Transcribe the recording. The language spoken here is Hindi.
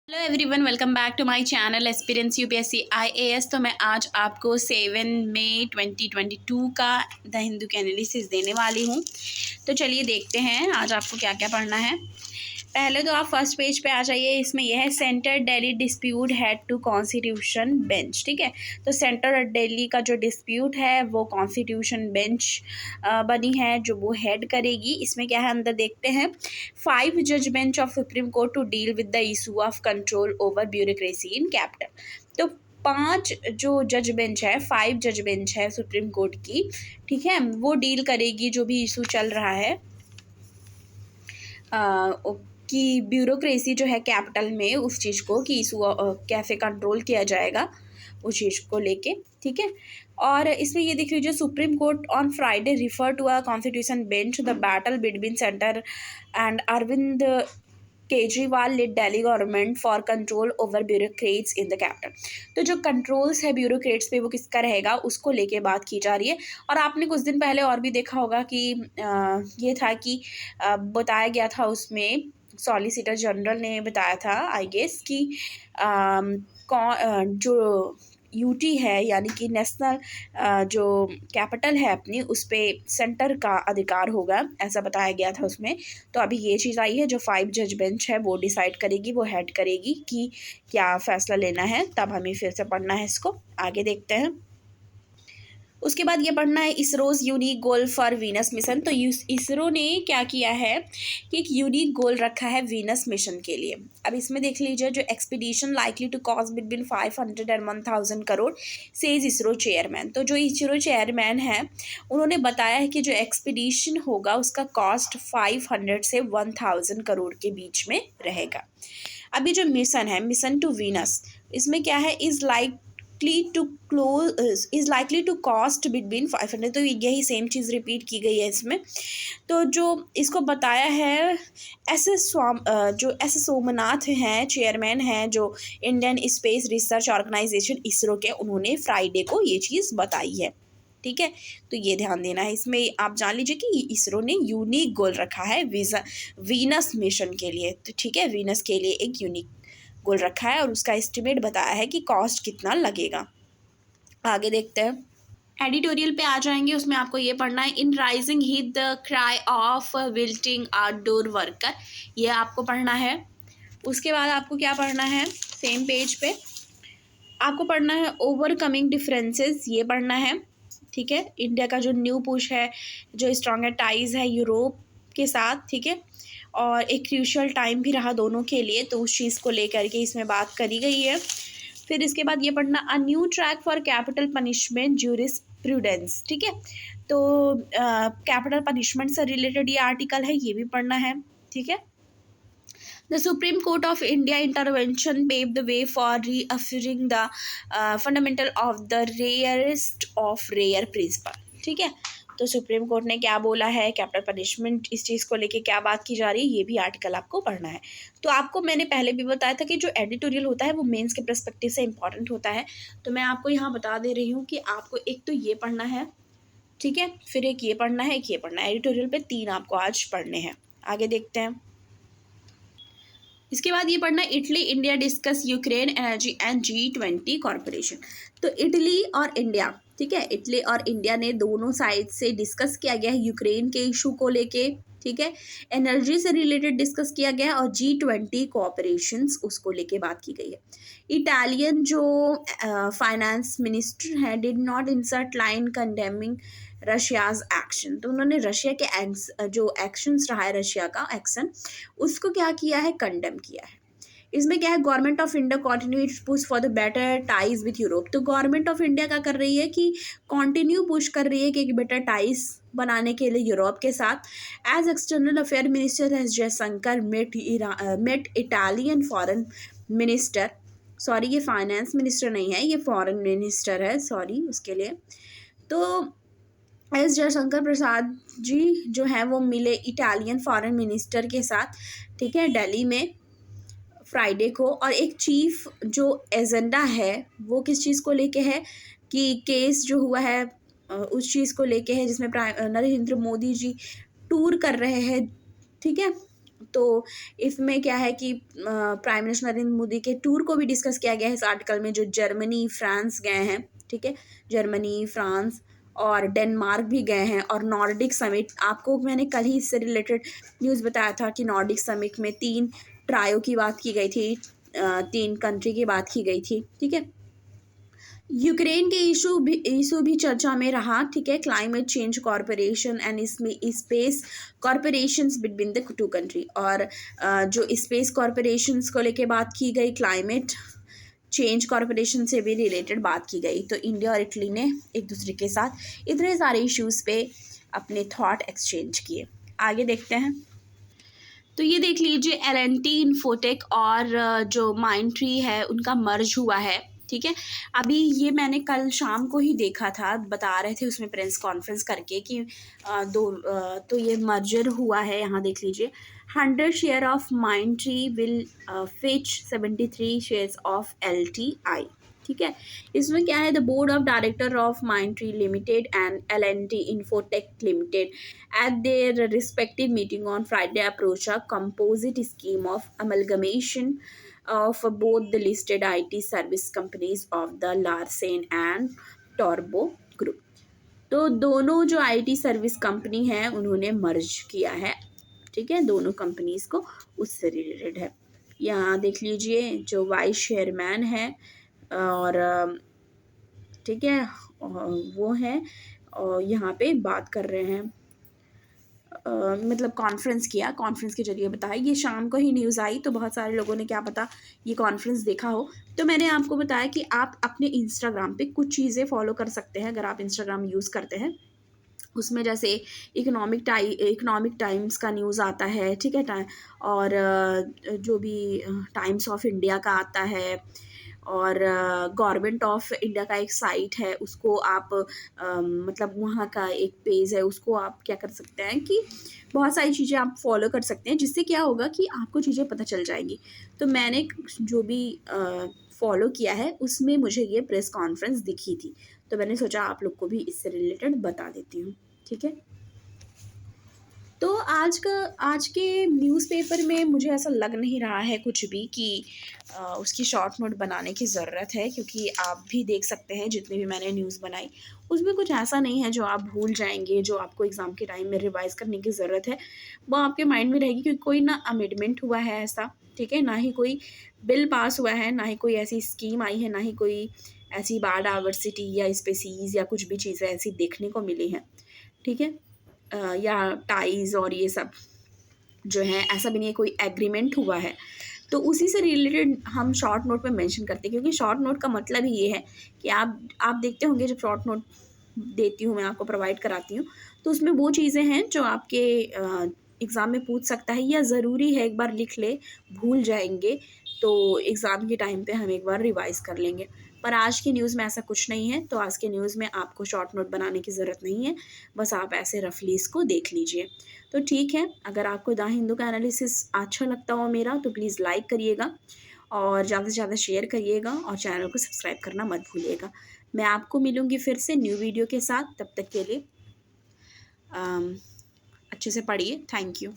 Hello everyone, welcome back to my channel aspirants UPSC IAS. तो मैं आज आपको 7 मई 2022 का द हिंदू के एनालिसिस देने वाली हूँ। तो चलिए देखते हैं आज आपको क्या क्या पढ़ना है। पहले तो आप फर्स्ट पेज पे आ जाइए। इसमें यह है centre Delhi dispute head to constitution bench. ठीक है, तो सेंटर दिल्ली का जो डिस्प्यूट है वो कॉन्स्टिट्यूशन बेंच बनी है जो वो हेड करेगी। इसमें क्या है अंदर देखते हैं। 5 जज bench of Supreme Court to deal with the issue of control over bureaucracy in capital. तो 5 जो जज बेंच है, 5 जज बेंच है सुप्रीम कोर्ट की, ठीक है, वो डील करेगी जो भी इशू चल रहा है कि ब्यूरोक्रेसी जो है कैपिटल में, उस चीज़ को कि इशू कैसे कंट्रोल किया जाएगा उस चीज़ को लेके। ठीक है, और इसमें ये देख लीजिए, Supreme Court on Friday refer to a constitution bench the battle between centre and Arvind Kejriwal led Delhi government for control over bureaucrats in the capital. तो जो कंट्रोल्स है ब्यूरोक्रेट्स पे वो किसका रहेगा, उसको लेके बात की जा रही है। और आपने कुछ दिन पहले और भी देखा होगा कि ये था कि बताया गया था, उसमें सॉलिसिटर जनरल ने बताया था आई गेस कि जो यूटी है यानी कि नेशनल जो कैपिटल है अपनी, उस पर सेंटर का अधिकार होगा, ऐसा बताया गया था उसमें। तो अभी ये चीज़ आई है, जो 5 जज बेंच है वो डिसाइड करेगी, वो हेड करेगी कि क्या फ़ैसला लेना है। तब हमें फिर से पढ़ना है इसको, आगे देखते हैं। उसके बाद ये पढ़ना है ISRO's unique goal for Venus mission. तो इसरो ने क्या किया है कि एक यूनिक गोल रखा है वीनस मिशन के लिए। अब इसमें देख लीजिए, जो expedition likely to cost between 500 and 1000 crore, says ISRO chairman. तो जो इसरो चेयरमैन है उन्होंने बताया है कि जो एक्सपीडिशन होगा उसका कॉस्ट 500 से 1000 करोड़ के बीच में रहेगा। अभी जो मिशन है, मिशन टू वीनस, इसमें क्या है, is likely to cost between 500। तो यही सेम चीज़ रिपीट की गई है इसमें। तो जो इसको बताया है जो एस सोमनाथ हैं, चेयरमैन हैं जो Indian Space Research Organisation ISRO के, उन्होंने फ्राइडे को ये चीज़ बताई है। ठीक है, तो ये ध्यान देना है। इसमें आप जान लीजिए कि इसरो ने यूनिक गोल रखा है वीनस मिशन के लिए। तो ठीक है, वीनस के लिए एक यूनिक गोल रखा है और उसका एस्टिमेट बताया है कि कॉस्ट कितना लगेगा। आगे देखते हैं। एडिटोरियल पे आ जाएंगे, उसमें आपको ये पढ़ना है, in rising heat the cry of wilting outdoor worker, ये आपको पढ़ना है। उसके बाद आपको क्या पढ़ना है, सेम पेज पे आपको पढ़ना है ओवरकमिंग डिफरेंसेस, ये पढ़ना है। ठीक है, इंडिया का जो न्यू पुश है, जो स्ट्रॉन्गर टाइज है यूरोप के साथ, ठीक है, और एक क्रूशियल टाइम भी रहा दोनों के लिए, तो उस चीज़ को लेकर के इसमें बात करी गई है। फिर इसके बाद ये पढ़ना, a new track for capital punishment jurisprudence. ठीक है, तो कैपिटल पनिशमेंट से रिलेटेड ये आर्टिकल है, ये भी पढ़ना है। ठीक है, The Supreme Court of India intervention paved the way for reaffirming the fundamental of the rarest of rare principle. ठीक है, तो सुप्रीम कोर्ट ने क्या बोला है, कैपिटल पनिशमेंट, इस चीज़ को लेके क्या बात की जा रही है, ये भी आर्टिकल आपको पढ़ना है। तो आपको मैंने पहले भी बताया था कि जो एडिटोरियल होता है वो मेंस के पर्सपेक्टिव से इंपॉर्टेंट होता है। तो मैं आपको यहाँ बता दे रही हूँ कि आपको एक तो ये पढ़ना है, ठीक है, फिर एक ये पढ़ना है, एक ये पढ़ना है। एडिटोरियल पे 3 आपको आज पढ़ने हैं। आगे देखते हैं। इसके बाद ये पढ़ना, Italy India discuss Ukraine energy and G20 corporation. तो इटली और इंडिया, ठीक है, इटली और इंडिया ने दोनों साइड से डिस्कस किया गया है यूक्रेन के इशू को लेके। ठीक है, एनर्जी से रिलेटेड डिस्कस किया गया है और G20 कॉपरेशंस, उसको लेके बात की गई है। इटालियन जो फाइनेंस मिनिस्टर हैं did not insert line condemning Russia's action. तो उन्होंने रशिया के जो एक्शंस रहा है, रशिया का एक्शन, उसको क्या किया है, कंडेम किया है। इसमें क्या है, government of India continue its push for the better ties with Europe. तो गवर्नमेंट ऑफ इंडिया क्या कर रही है कि कंटिन्यू पुश कर रही है कि एक बेटर टाइज बनाने के लिए यूरोप के साथ। As external affair minister S Jaishankar met Italian foreign minister, sorry ये फाइनेंस मिनिस्टर नहीं है, ये फॉरेन मिनिस्टर है, सॉरी उसके लिए। तो एस जयशंकर प्रसाद जी जो है वो मिले इटालियन फॉरेन मिनिस्टर के साथ, ठीक है, दिल्ली में फ्राइडे को। और एक चीफ जो एजेंडा है वो किस चीज़ को लेके है कि केस जो हुआ है उस चीज़ को लेके है, जिसमें नरेंद्र मोदी जी टूर कर रहे हैं, ठीक है, तो इसमें क्या है कि प्राइम मिनिस्टर नरेंद्र मोदी के टूर को भी डिस्कस किया गया है इस आर्टिकल में, जो जर्मनी फ्रांस गए हैं, ठीक है, जर्मनी फ्रांस और डेनमार्क भी गए हैं। और नॉर्डिक समिट, आपको मैंने कल ही इससे रिलेटेड न्यूज़ बताया था कि नॉर्डिक समिट में 3 ट्रायो की बात की गई थी, 3 कंट्री की बात की गई थी, ठीक है। यूक्रेन के इशू भी चर्चा में रहा, ठीक है, क्लाइमेट चेंज कॉरपोरेशन एंड इसमें space corporations between the two country. और जो स्पेस कॉरपोरेशंस को लेके बात की गई, क्लाइमेट चेंज कॉरपोरेशन से भी रिलेटेड बात की गई। तो इंडिया और इटली ने एक दूसरे के साथ इतने सारे इश्यूज़ पे अपने थॉट एक्सचेंज किए। आगे देखते हैं। तो ये देख लीजिए, L&T इन्फोटेक और जो माइंडट्री है उनका मर्ज हुआ है, ठीक है। अभी ये मैंने कल शाम को ही देखा था, बता रहे थे उसमें प्रेस कॉन्फ्रेंस करके कि तो ये मर्जर हुआ है। यहाँ देख लीजिए, 100 share of Mindtree will Fitch 73 shares of LTI, ठीक है। इसमें क्या है, the board of director of Mindtree limited and L&T infotech limited at their respective meeting on Friday approached a composite scheme of amalgamation of both the listed IT service companies of the Larsen and Torbro group। तो दोनों जो IT सर्विस कंपनी हैं उन्होंने मर्ज किया है, ठीक है, दोनों कंपनीज को उससे रिलेटेड है। यहाँ देख लीजिए, जो वाइस चेयरमैन है और ठीक है वो है, और यहाँ पे बात कर रहे हैं, मतलब कॉन्फ्रेंस किया, कॉन्फ्रेंस के जरिए बताया। ये शाम को ही न्यूज़ आई, तो बहुत सारे लोगों ने क्या पता ये कॉन्फ्रेंस देखा हो। तो मैंने आपको बताया कि आप अपने इंस्टाग्राम पे कुछ चीज़ें फॉलो कर सकते हैं अगर आप इंस्टाग्राम यूज़ करते हैं। उसमें जैसे इकोनॉमिक टाइम्स का न्यूज़ आता है, ठीक है, और जो भी टाइम्स ऑफ इंडिया का आता है, और गवर्नमेंट ऑफ इंडिया का एक साइट है, उसको आप मतलब वहाँ का एक पेज है, उसको आप क्या कर सकते हैं कि बहुत सारी चीज़ें आप फॉलो कर सकते हैं, जिससे क्या होगा कि आपको चीज़ें पता चल जाएंगी। तो मैंने जो भी फॉलो किया है उसमें मुझे ये प्रेस कॉन्फ्रेंस दिखी थी, तो मैंने सोचा आप लोग को भी इससे रिलेटेड बता देती हूँ, ठीक है। तो आज के न्यूज़पेपर में मुझे ऐसा लग नहीं रहा है कुछ भी कि उसकी शॉर्ट नोट बनाने की ज़रूरत है, क्योंकि आप भी देख सकते हैं जितनी भी मैंने न्यूज़ बनाई उसमें कुछ ऐसा नहीं है जो आप भूल जाएंगे, जो आपको एग्ज़ाम के टाइम में रिवाइज़ करने की ज़रूरत है वो आपके माइंड में रहेगी, क्योंकि कोई ना अमेंडमेंट हुआ है ऐसा, ठीक है, ना ही कोई बिल पास हुआ है, ना ही कोई ऐसी स्कीम आई है, ना ही कोई ऐसी बायोडाइवर्सिटी या स्पेसीज़ या कुछ भी चीज़ें ऐसी देखने को मिली हैं, ठीक है। या टाइज और ये सब जो है, ऐसा भी नहीं है कोई एग्रीमेंट हुआ है। तो उसी से रिलेटेड हम शॉर्ट नोट में मेंशन करते हैं, क्योंकि शॉर्ट नोट का मतलब ही ये है कि आप देखते होंगे जब शॉर्ट नोट देती हूँ मैं, आपको प्रोवाइड कराती हूँ, तो उसमें वो चीज़ें हैं जो आपके एग्ज़ाम में पूछ सकता है, या ज़रूरी है एक बार लिख ले, भूल जाएंगे तो एग्ज़ाम के टाइम पे हम एक बार रिवाइज़ कर लेंगे। पर आज की न्यूज़ में ऐसा कुछ नहीं है, तो आज के न्यूज़ में आपको शॉर्ट नोट बनाने की ज़रूरत नहीं है, बस आप ऐसे रफली इसको देख लीजिए। तो ठीक है, अगर आपको द हिंदू का एनालिसिस अच्छा लगता हो मेरा, तो प्लीज़ लाइक करिएगा और ज़्यादा से ज़्यादा शेयर करिएगा और चैनल को सब्सक्राइब करना मत भूलिएगा। मैं आपको मिलूँगी फिर से न्यू वीडियो के साथ, तब तक के लिए अच्छे से पढ़िए। Thank you.